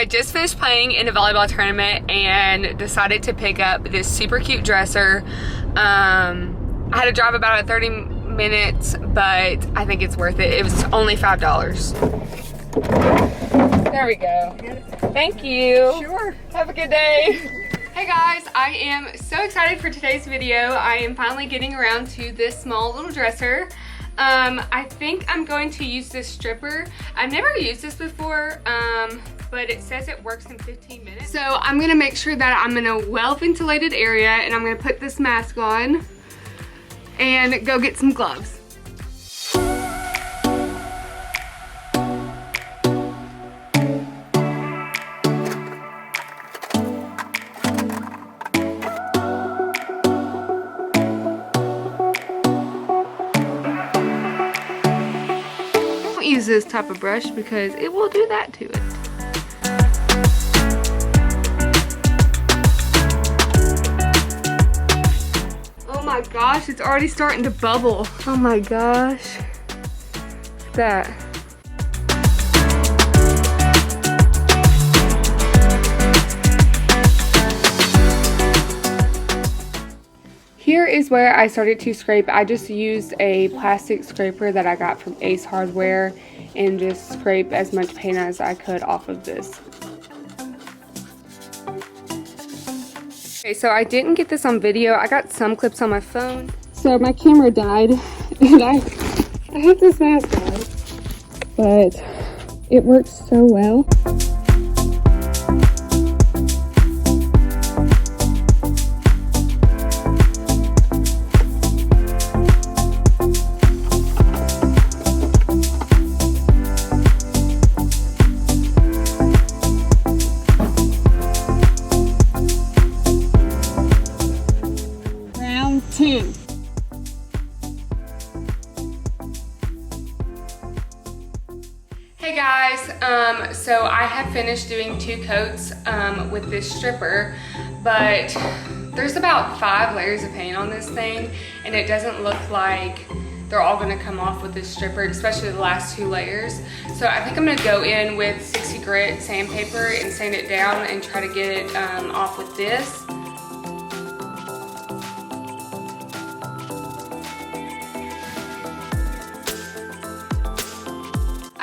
I just finished playing in a volleyball tournament and decided to pick up this super cute dresser. I had to drive about 30 minutes, but I think it's worth it. It was only $5. There we go. Thank you. Sure. Have a good day. Hey guys, I am so excited for today's video. I am finally getting around to this small little dresser. I think I'm going to use this stripper. I've never used this before, but it says it works in 15 minutes. So I'm gonna make sure that I'm in a well-ventilated area, and I'm gonna put this mask on and go get some gloves. Use this type of brush because it will do that to it. Oh my gosh, it's already starting to bubble. Oh my gosh. Look at that. Here is where I started to scrape. I just used a plastic scraper that I got from Ace Hardware and just scrape as much paint as I could off of this. Okay, so I didn't get this on video. I got some clips on my phone. So my camera died and I have this mask on, but it works so well. Hey guys, so I have finished doing 2 coats with this stripper, but there's about 5 layers of paint on this thing, and it doesn't look like they're all gonna come off with this stripper, especially the last 2 layers. So I think I'm gonna go in with 60 grit sandpaper and sand it down and try to get it off with this.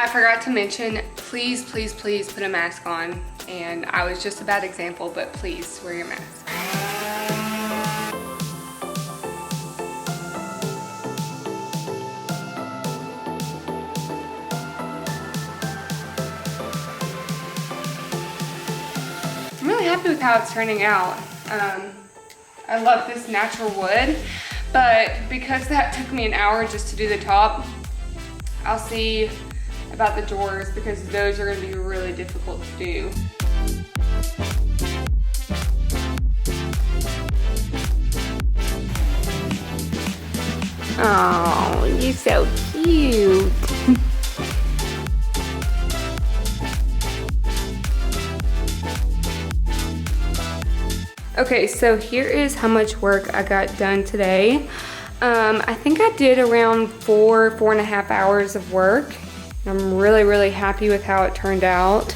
I forgot to mention, please, please, please put a mask on. And I was just a bad example, but please wear your mask. I'm really happy with how it's turning out. I love this natural wood, but because that took me an hour just to do the top, I'll see about the drawers because those are going to be really difficult to do. Oh, you're so cute. Okay, so here is how much work I got done today. I think I did around 4.5 hours of work. I'm really, really happy with how it turned out.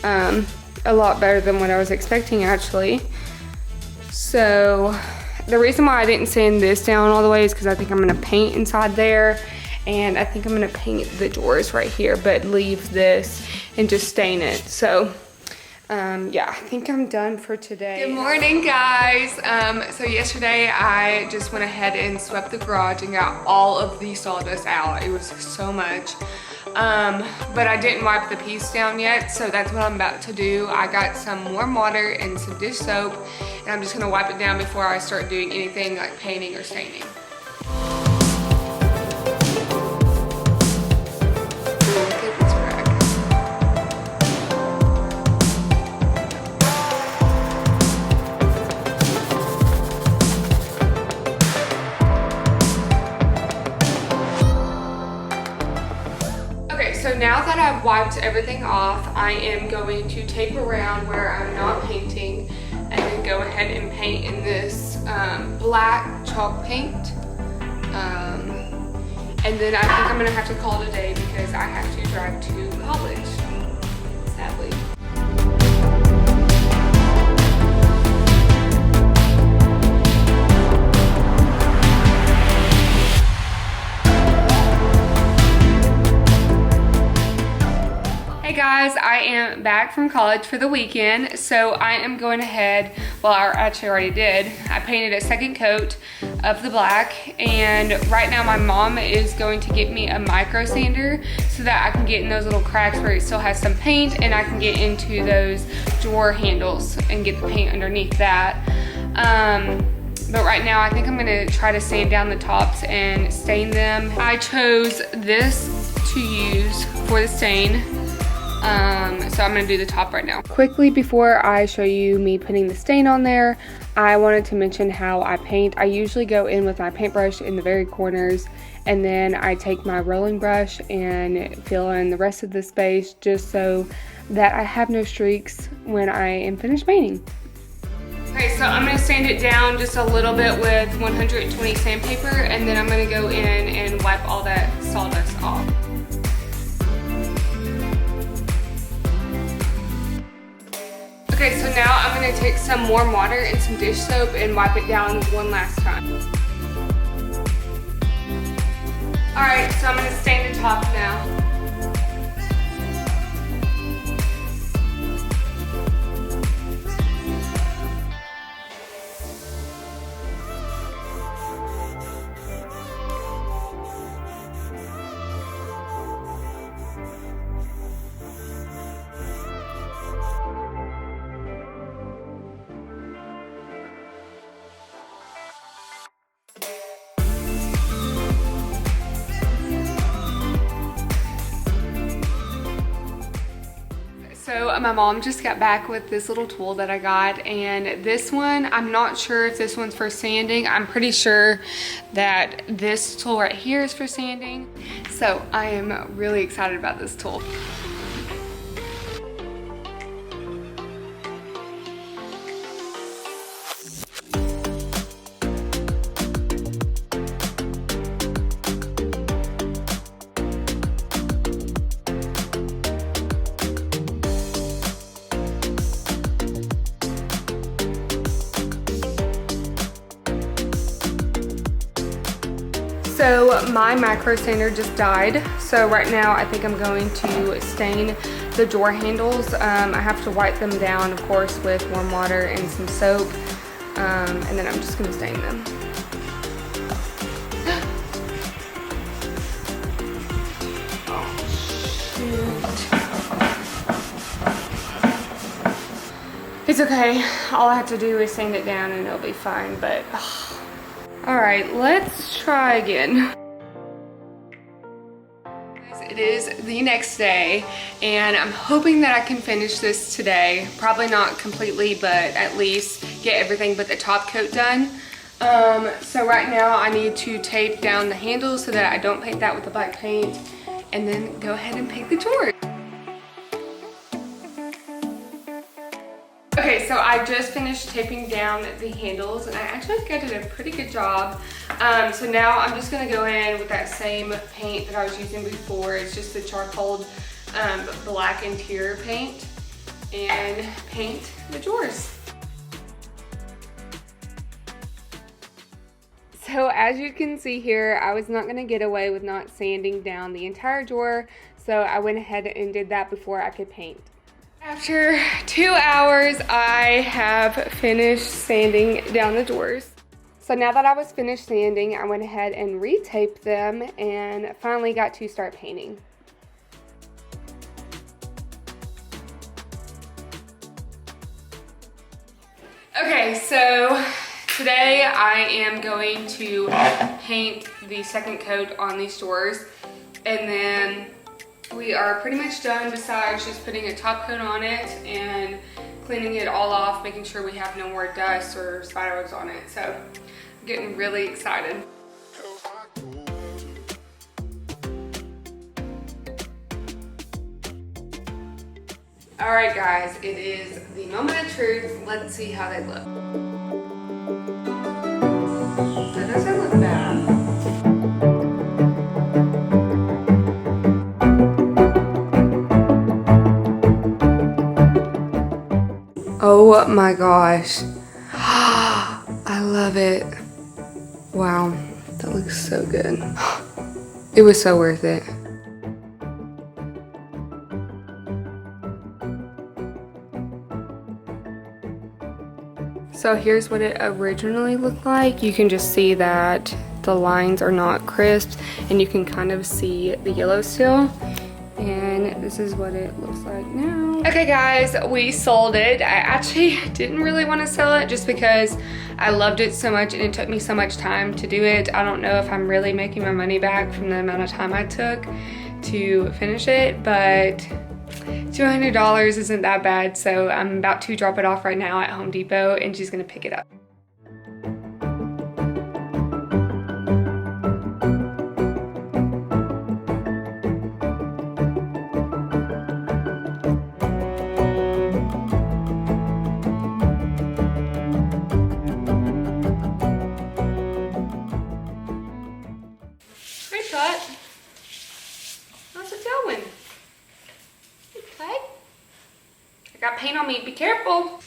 A lot better than what I was expecting, actually. So the reason why I didn't sand this down all the way is because I think I'm gonna paint inside there, and I think I'm gonna paint the doors right here, but leave this and just stain it. So yeah, I think I'm done for today. Good morning, guys. So yesterday I just went ahead and swept the garage and got all of the sawdust out. It was so much. But I didn't wipe the piece down yet, so that's what I'm about to do. I got some warm water and some dish soap, and I'm just gonna wipe it down before I start doing anything like painting or staining. So now that I've wiped everything off, I am going to tape around where I'm not painting and then go ahead and paint in this black chalk paint. And then I think I'm gonna have to call it a day because I have to drive to college, sadly. Hey guys, I am back from college for the weekend, so I am going ahead, well I actually already did, I painted a second coat of the black, and right now my mom is going to get me a micro sander so that I can get in those little cracks where it still has some paint, and I can get into those drawer handles and get the paint underneath that. But right now I think I'm gonna try to sand down the tops and stain them. I chose this to use for the stain. So I'm gonna do the top right now. Quickly before I show you me putting the stain on there, I wanted to mention how I paint. I usually go in with my paintbrush in the very corners, and then I take my rolling brush and fill in the rest of the space just so that I have no streaks when I am finished painting. Okay, so I'm gonna sand it down just a little bit with 120 sandpaper, and then I'm gonna go in and wipe all that sawdust off. Okay, so now I'm gonna take some warm water and some dish soap and wipe it down one last time. All right, so I'm gonna stain the top now. So my mom just got back with this little tool that I got, and this one, I'm not sure if this one's for sanding. I'm pretty sure that this tool right here is for sanding. So I am really excited about this tool. So my micro sander just died, so right now I think I'm going to stain the drawer handles. I have to wipe them down, of course, with warm water and some soap, and then I'm just going to stain them. It's okay, all I have to do is sand it down and it'll be fine, but all right, let's try again. It is the next day, and I'm hoping that I can finish this today. Probably not completely, but at least get everything but the top coat done. So right now I need to tape down the handles so that I don't paint that with the black paint, and then go ahead and paint the drawers. Okay, so I just finished taping down the handles, and I actually think I did a pretty good job. So now I'm just gonna go in with that same paint that I was using before. It's just the charcoal black interior paint, and paint the drawers. So as you can see here, I was not gonna get away with not sanding down the entire drawer, so I went ahead and did that before I could paint. After 2 hours, I have finished sanding down the drawers. So now that I was finished sanding, I went ahead and retaped them and finally got to start painting. Okay, so today I am going to paint the second coat on these drawers, and then we are pretty much done besides just putting a top coat on it and cleaning it all off, making sure we have no more dust or spiders on it. So I'm getting really excited. All right guys, it is the moment of truth. Let's see how they look. That doesn't look bad. Oh my gosh. I love it. Wow, that looks so good. It was so worth it. So here's what it originally looked like. You can just see that the lines are not crisp and you can kind of see the yellow still. And this is what it looks like now. Okay guys, we sold it. I actually didn't really want to sell it just because I loved it so much and it took me so much time to do it. I don't know if I'm really making my money back from the amount of time I took to finish it, but $200 isn't that bad. So I'm about to drop it off right now at Home Depot and she's gonna pick it up. Hey, Tut. How's it going? Hey, Tut. I got paint on me. Be careful.